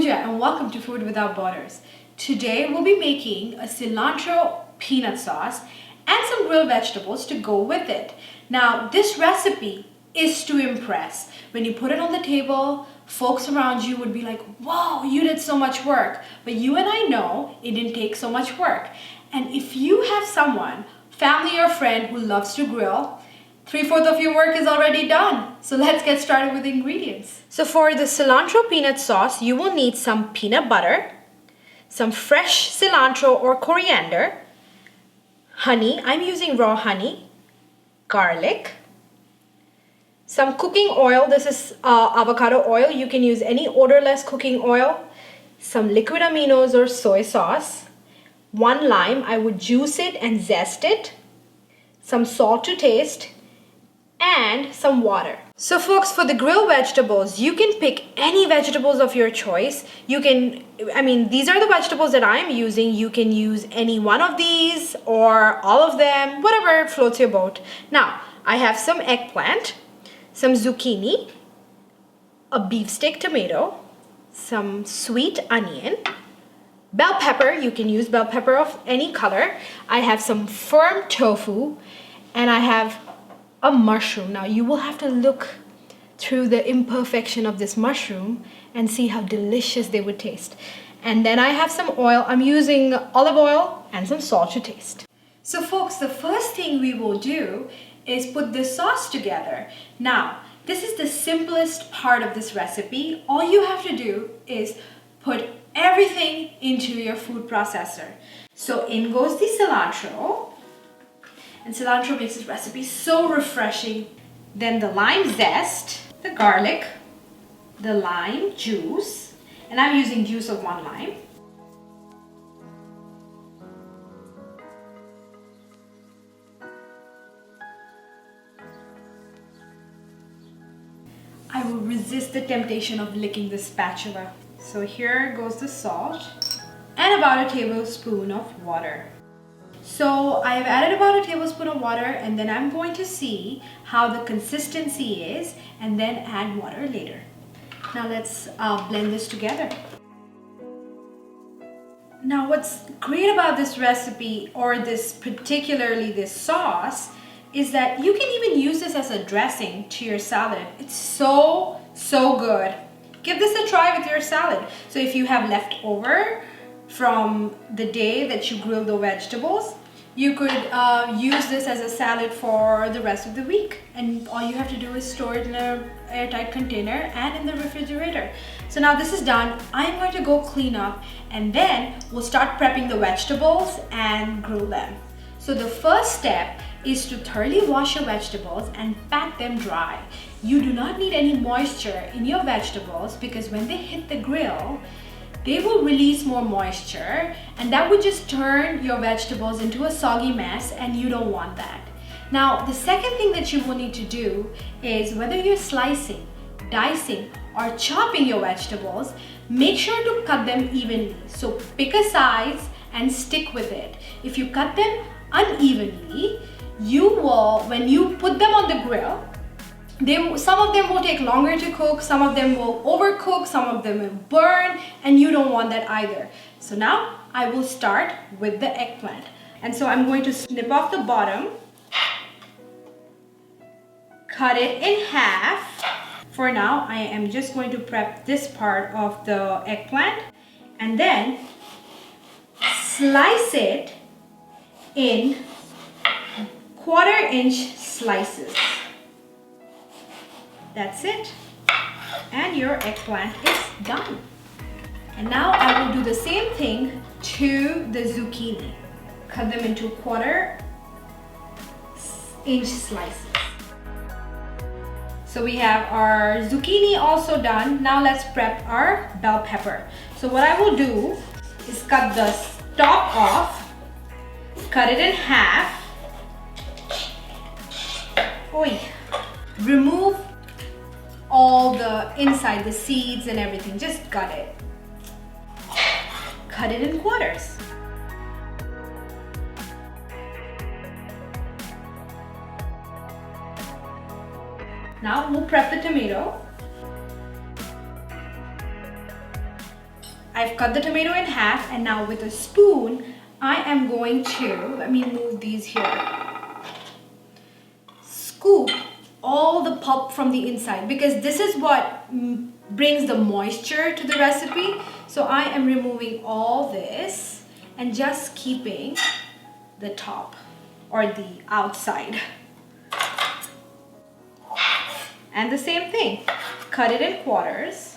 Pooja and welcome to Food Without Borders. Today we'll be making a cilantro peanut sauce and some grilled vegetables to go with it. Now this recipe is to impress. When you put it on the table, folks around you would be like, wow, you did so much work. But you and I know it didn't take so much work. And if you have someone, family or friend who loves to grill, 3/4 of your work is already done. So let's get started with the ingredients. So for the cilantro peanut sauce, you will need some peanut butter, some fresh cilantro or coriander, honey, I'm using raw honey, garlic, some cooking oil, this is avocado oil, you can use any odorless cooking oil, some liquid aminos or soy sauce, 1 lime, I would juice it and zest it, some salt to taste, and some water. So folks, for the grilled vegetables, you can pick any vegetables of your choice. These are the vegetables that I'm using. You can use any one of these or all of them, whatever floats your boat. Now, I have some eggplant, some zucchini, a beefsteak tomato, some sweet onion, bell pepper, you can use bell pepper of any color. I have some firm tofu, and I have a mushroom. Now you will have to look through the imperfection of this mushroom and see how delicious they would taste. And then I have some oil. I'm using olive oil and some salt to taste. So folks, the first thing we will do is put this sauce together. Now, this is the simplest part of this recipe. All you have to do is put everything into your food processor. So in goes the cilantro. And cilantro makes this recipe so refreshing. Then the lime zest, the garlic, the lime juice, and I'm using juice of 1 lime. I will resist the temptation of licking the spatula. So here goes the salt and about a tablespoon of water. So I have added about a tablespoon of water, and then I'm going to see how the consistency is and then add water later. Now let's blend this together. Now what's great about this recipe, or particularly this sauce, is that you can even use this as a dressing to your salad. It's so good. Give this a try with your salad. So if you have leftover from the day that you grill the vegetables, you could use this as a salad for the rest of the week, and all you have to do is store it in an airtight container and in the refrigerator. So now this is done. I'm going to go clean up, and then we'll start prepping the vegetables and grill them. So the first step is to thoroughly wash your vegetables and pat them dry. You do not need any moisture in your vegetables, because when they hit the grill, they will release more moisture, and that would just turn your vegetables into a soggy mess, and you don't want that. Now, the second thing that you will need to do is, whether you're slicing, dicing, or chopping your vegetables, make sure to cut them evenly. So pick a size and stick with it. If you cut them unevenly, when you put them on the grill, some of them will take longer to cook, some of them will overcook, some of them will burn, and you don't want that either. So now I will start with the eggplant. And so I'm going to snip off the bottom, cut it in half. For now, I am just going to prep this part of the eggplant, and then slice it in 1/4 inch slices. That's it, and your eggplant is done. And now I will do the same thing to the zucchini. Cut them into 1/4 inch slices. So we have our zucchini also done. Now let's prep our bell pepper. So what I will do is cut the top off, cut it in half. Remove all the inside, the seeds and everything, just gut it. Cut it in quarters. Now we'll prep the tomato. I've cut the tomato in half, and now with a spoon, I am going to, let me move these here, scoop all the pulp from the inside, because this is what brings the moisture to the recipe. So I am removing all this and just keeping the top or the outside. And the same thing, cut it in quarters.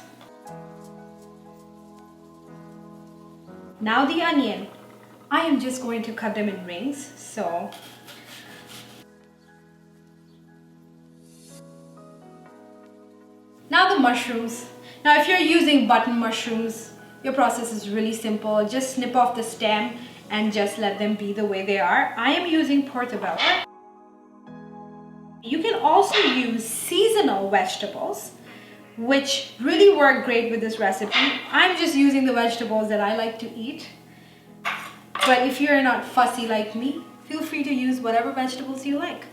Now the onion, I am just going to cut them in rings. So now the mushrooms. Now if you're using button mushrooms, your process is really simple. Just snip off the stem and just let them be the way they are. I am using portobello. You can also use seasonal vegetables, which really work great with this recipe. I'm just using the vegetables that I like to eat. But if you're not fussy like me, feel free to use whatever vegetables you like.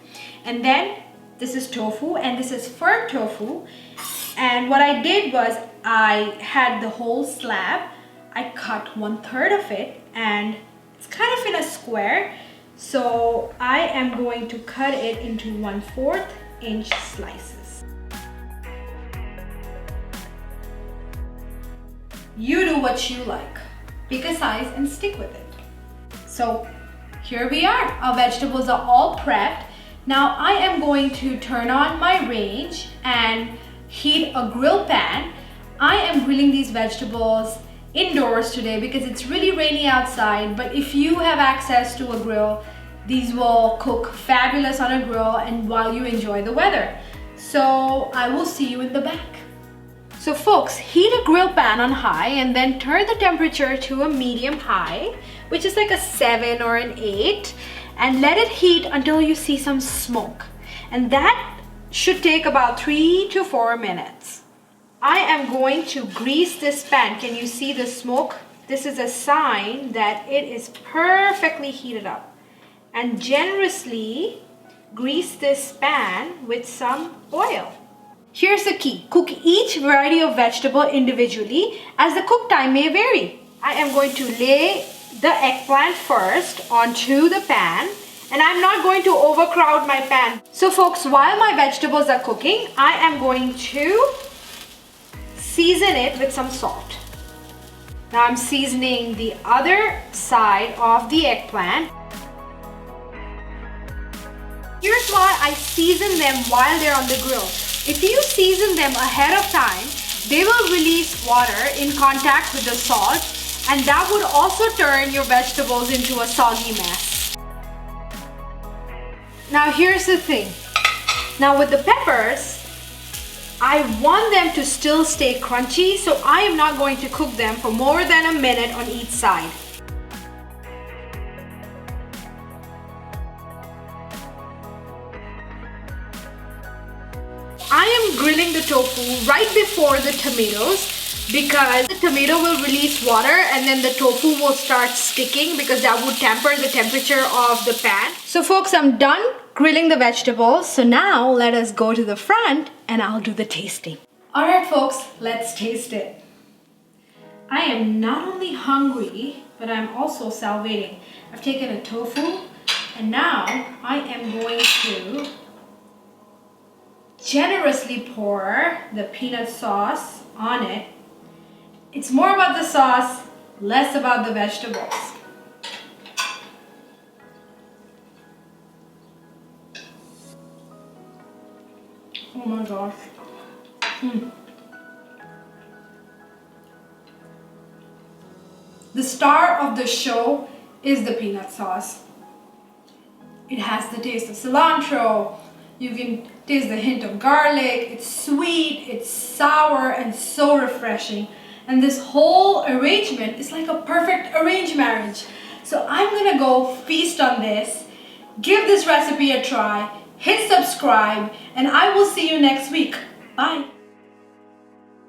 And then this is tofu, and this is firm tofu. And what I did was I had the whole slab. I cut 1/3 of it, and it's kind of in a square. So I am going to cut it into 1/4 inch slices. You do what you like. Pick a size and stick with it. So here we are. Our vegetables are all prepped. Now I am going to turn on my range and heat a grill pan. I am grilling these vegetables indoors today because it's really rainy outside, but if you have access to a grill, these will cook fabulous on a grill and while you enjoy the weather. So I will see you in the back. So folks, heat a grill pan on high and then turn the temperature to a medium high, which is like a 7 or an 8, and let it heat until you see some smoke. And that should take about 3 to 4 minutes. I am going to grease this pan. Can you see the smoke? This is a sign that it is perfectly heated up. And generously grease this pan with some oil. Here's the key. Cook each variety of vegetable individually as the cook time may vary. I am going to lay the eggplant first onto the pan, and I'm not going to overcrowd my pan. So folks, while my vegetables are cooking, I am going to season it with some salt. Now I'm seasoning the other side of the eggplant. Here's why I season them while they're on the grill. If you season them ahead of time, they will release water in contact with the salt, and that would also turn your vegetables into a soggy mess. Now here's the thing. Now with the peppers, I want them to still stay crunchy, so I am not going to cook them for more than a minute on each side. I am grilling the tofu right before the tomatoes because the tomato will release water and then the tofu will start sticking because that would temper the temperature of the pan. So folks, I'm done grilling the vegetables. So now let us go to the front and I'll do the tasting. All right, folks, let's taste it. I am not only hungry, but I'm also salivating. I've taken a tofu and now I am going to generously pour the peanut sauce on it. It's more about the sauce, less about the vegetables. Oh my gosh. The star of the show is the peanut sauce. It has the taste of cilantro. You can taste the hint of garlic. It's sweet, it's sour, and so refreshing. And this whole arrangement is like a perfect arranged marriage. So I'm gonna go feast on this, give this recipe a try, hit subscribe, and I will see you next week. Bye.